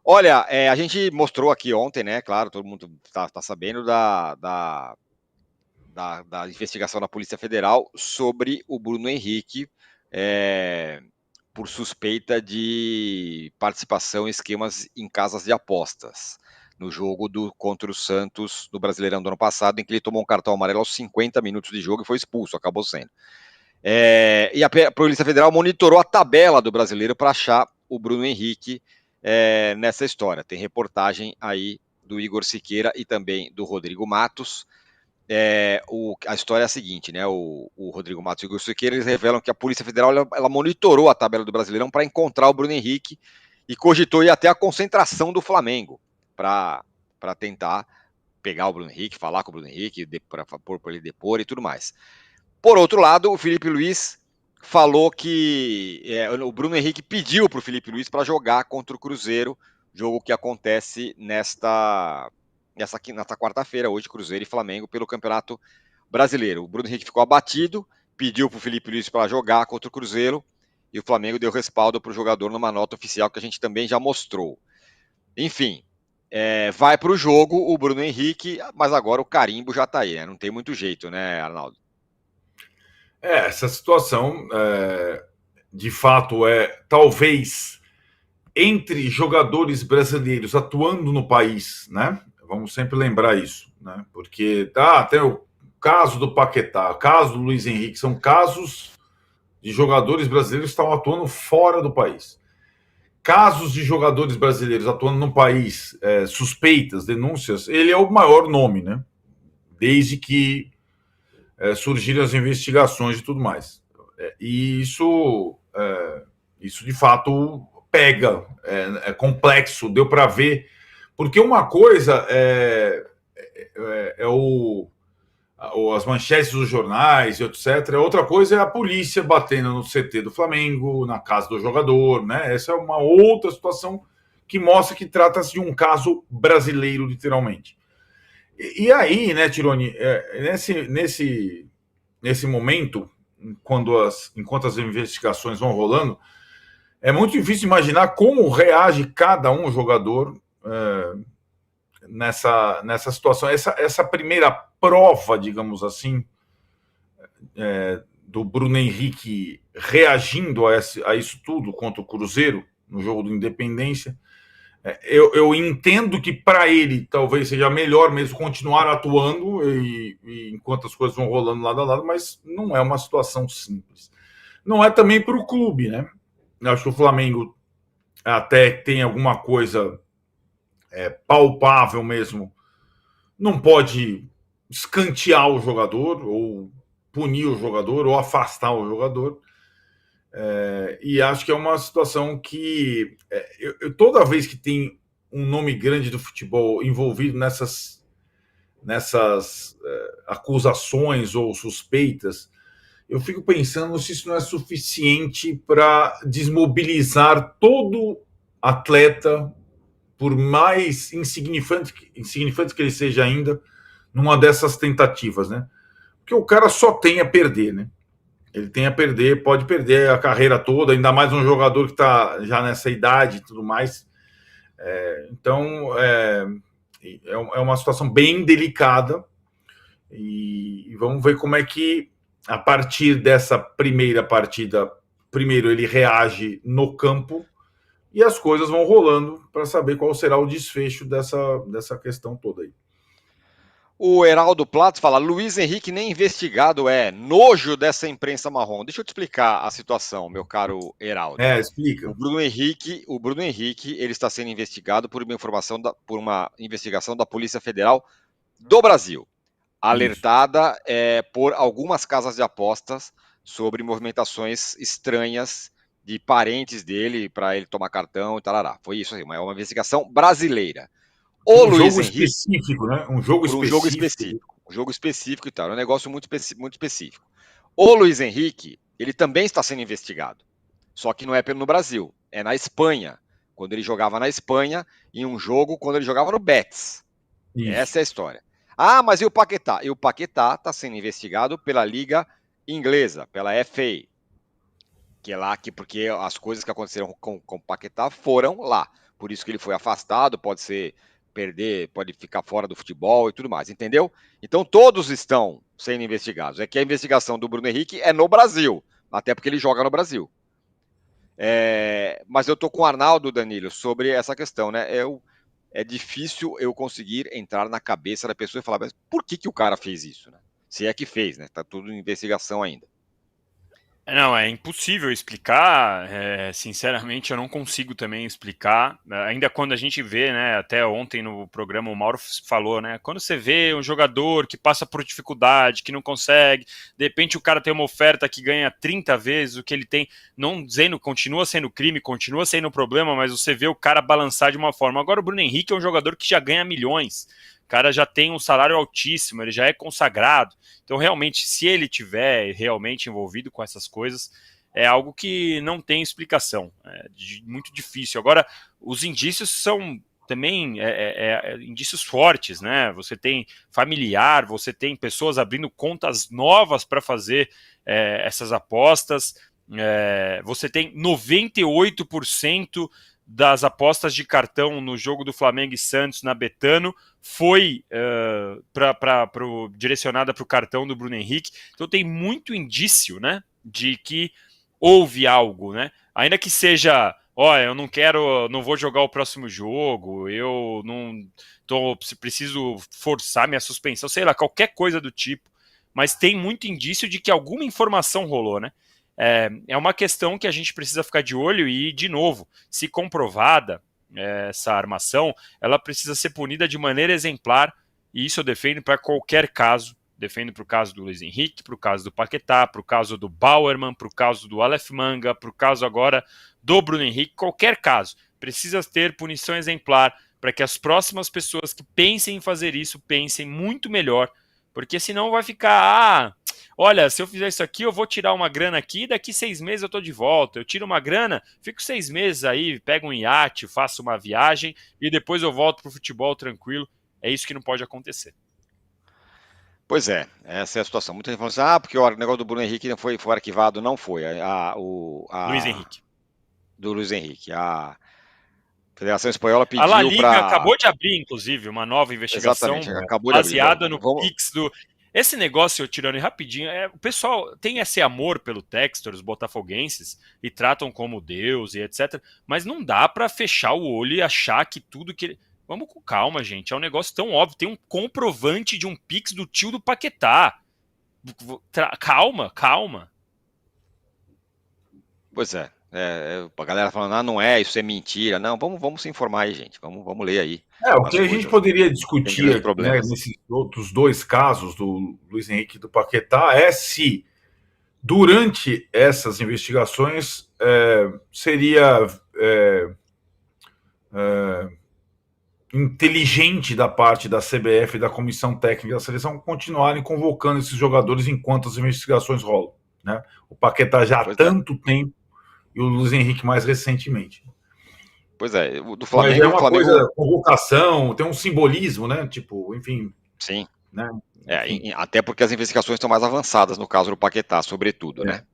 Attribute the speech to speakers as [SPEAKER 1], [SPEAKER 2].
[SPEAKER 1] Olha, a gente mostrou aqui ontem, né? Claro, todo mundo tá sabendo da investigação da Polícia Federal sobre o Bruno Henrique por suspeita de participação em esquemas em casas de apostas no jogo contra o Santos do Brasileirão do ano passado, em que ele tomou um cartão amarelo aos 50 minutos de jogo e foi expulso, acabou sendo. E a Polícia Federal monitorou a tabela do brasileiro para achar o Bruno Henrique nessa história. Tem reportagem aí do Igor Siqueira e também do Rodrigo Matos. A história é a seguinte, né? O Rodrigo Matos e o Igor Siqueira, eles revelam que a Polícia Federal ela monitorou a tabela do Brasileirão para encontrar o Bruno Henrique e cogitou ir até a concentração do Flamengo para tentar pegar o Bruno Henrique, falar com o Bruno Henrique, para ele depor e tudo mais. Por outro lado, o Felipe Luiz falou que o Bruno Henrique pediu para o Felipe Luiz para jogar contra o Cruzeiro, jogo que acontece nesta quarta-feira, hoje, Cruzeiro e Flamengo, pelo Campeonato Brasileiro. O Bruno Henrique ficou abatido, pediu para o Felipe Luiz para jogar contra o Cruzeiro, e o Flamengo deu respaldo para o jogador numa nota oficial que a gente também já mostrou. Enfim, vai para o jogo o Bruno Henrique, mas agora o carimbo já está aí, né? Não tem muito jeito, né, Arnaldo?
[SPEAKER 2] Essa situação, de fato, talvez entre jogadores brasileiros atuando no país, né? Vamos sempre lembrar isso, né? Porque tem o caso do Paquetá, o caso do Luiz Henrique, são casos de jogadores brasileiros que estão atuando fora do país. Casos de jogadores brasileiros atuando no país, suspeitas, denúncias, ele é o maior nome, né? Desde que surgiram as investigações e tudo mais. E isso de fato pega, é complexo, deu para ver, porque uma coisa as manchetes dos jornais, etc. Outra coisa é a polícia batendo no CT do Flamengo, na casa do jogador, né? Essa é uma outra situação que mostra que trata-se de um caso brasileiro, literalmente. E aí, né, Tironi, nesse momento, enquanto as investigações vão rolando, é muito difícil imaginar como reage cada um jogador nessa situação. Essa primeira prova, digamos assim, do Bruno Henrique reagindo a isso tudo contra o Cruzeiro, no jogo do Independência, eu entendo que para ele talvez seja melhor mesmo continuar atuando enquanto as coisas vão rolando lado a lado, mas não é uma situação simples. Não é também para o clube, né? Eu acho que o Flamengo até tem alguma coisa palpável mesmo. Não pode escantear o jogador, ou punir o jogador, ou afastar o jogador. E acho que é uma situação que toda vez que tem um nome grande do futebol envolvido nessas acusações ou suspeitas, eu fico pensando se isso não é suficiente para desmobilizar todo atleta, por mais insignificante que ele seja ainda, numa dessas tentativas, né? Porque o cara só tem a perder, né? Ele tem a perder, pode perder a carreira toda, ainda mais um jogador que está já nessa idade e tudo mais. Então, é uma situação bem delicada e vamos ver como é que, a partir dessa primeira partida, primeiro ele reage no campo e as coisas vão rolando para saber qual será o desfecho dessa questão toda aí.
[SPEAKER 1] O Heraldo Platos fala: Luiz Henrique nem investigado nojo dessa imprensa marrom. Deixa eu te explicar a situação, meu caro Heraldo.
[SPEAKER 2] Explica.
[SPEAKER 1] O Bruno Henrique, ele está sendo investigado por por uma investigação da Polícia Federal do Brasil, alertada por algumas casas de apostas sobre movimentações estranhas de parentes dele para ele tomar cartão e tal. Foi isso aí, é uma investigação brasileira. O
[SPEAKER 2] Um
[SPEAKER 1] Luiz
[SPEAKER 2] jogo
[SPEAKER 1] Henrique,
[SPEAKER 2] específico, né? Um jogo
[SPEAKER 1] por
[SPEAKER 2] específico.
[SPEAKER 1] um jogo específico e tal, é um negócio muito específico. O Luiz Henrique, ele também está sendo investigado, só que não é no Brasil, é na Espanha, quando ele jogava na Espanha, em um jogo quando ele jogava no Betis.
[SPEAKER 2] Isso.
[SPEAKER 1] Essa é a história. Ah, mas e o Paquetá? E o Paquetá está sendo investigado pela Liga Inglesa, pela FA, que é lá porque as coisas que aconteceram com o Paquetá foram lá. por isso que ele foi afastado, pode ser perder, pode ficar fora do futebol e tudo mais, entendeu? Então todos estão sendo investigados. É que a investigação do Bruno Henrique é no Brasil, até porque ele joga no Brasil. Mas eu estou com o Arnaldo, Danilo, sobre essa questão, né? É difícil eu conseguir entrar na cabeça da pessoa e falar, mas por que o cara fez isso, né? Se é que fez, né? Tá tudo em investigação ainda.
[SPEAKER 3] Não, é impossível explicar, sinceramente eu não consigo também explicar, ainda quando a gente vê, né, até ontem no programa o Mauro falou, né, quando você vê um jogador que passa por dificuldade, que não consegue, de repente o cara tem uma oferta que ganha 30 vezes o que ele tem, não dizendo, continua sendo crime, continua sendo problema, mas você vê o cara balançar de uma forma. Agora o Bruno Henrique é um jogador que já ganha milhões, o cara já tem um salário altíssimo, ele já é consagrado. Então, realmente, se ele tiver realmente envolvido com essas coisas, é algo que não tem explicação. É muito difícil. Agora, os indícios são também indícios fortes, né? Você tem familiar, você tem pessoas abrindo contas novas para fazer essas apostas. Você tem 98% das apostas de cartão no jogo do Flamengo e Santos na Betano foi direcionada para o cartão do Bruno Henrique. Então tem muito indício, né, de que houve algo, né? Ainda que seja, eu não vou jogar o próximo jogo, eu não preciso forçar minha suspensão, sei lá, qualquer coisa do tipo. Mas tem muito indício de que alguma informação rolou, né? É uma questão que a gente precisa ficar de olho e, de novo, se comprovada essa armação, ela precisa ser punida de maneira exemplar, e isso eu defendo para qualquer caso. Defendo para o caso do Luiz Henrique, para o caso do Paquetá, para o caso do Bauerman, para o caso do Aleph Manga, para o caso agora do Bruno Henrique, qualquer caso. Precisa ter punição exemplar para que as próximas pessoas que pensem em fazer isso pensem muito melhor, porque senão vai ficar, olha, se eu fizer isso aqui, eu vou tirar uma grana aqui, daqui 6 meses eu tô de volta. Eu tiro uma grana, fico 6 meses aí, pego um iate, faço uma viagem e depois eu volto pro futebol tranquilo. É isso que não pode acontecer.
[SPEAKER 1] Pois é, essa é a situação. Muita gente falando assim, porque o negócio do Bruno Henrique não foi arquivado. Não foi.
[SPEAKER 3] Luiz Henrique.
[SPEAKER 1] Do Luiz Henrique. A Federação Espanhola pediu
[SPEAKER 3] a La Liga acabou de abrir, inclusive, uma nova investigação baseada no Pix do... Esse negócio, tirando rapidinho, o pessoal tem esse amor pelo Textor, os botafoguenses, e tratam como Deus e etc. Mas não dá para fechar o olho e achar que tudo que... Vamos com calma, gente. É um negócio tão óbvio. Tem um comprovante de um Pix do tio do Paquetá. Calma.
[SPEAKER 1] Pois é. A galera falando, não é, isso é mentira. Não, vamos se informar aí, gente. Vamos ler aí.
[SPEAKER 2] O que a gente poderia discutir, né, nesses outros dois casos, do Luiz Henrique e do Paquetá, é se durante essas investigações seria inteligente da parte da CBF e da Comissão Técnica da Seleção continuarem convocando esses jogadores enquanto as investigações rolam, né? O Paquetá já há tanto tempo e o Luiz Henrique mais recentemente.
[SPEAKER 1] Pois é, o do Flamengo...
[SPEAKER 2] Mas é uma coisa, convocação, tem um simbolismo, né? Tipo, enfim...
[SPEAKER 1] Sim.
[SPEAKER 2] Né?
[SPEAKER 1] Até porque as investigações estão mais avançadas no caso do Paquetá, sobretudo, né?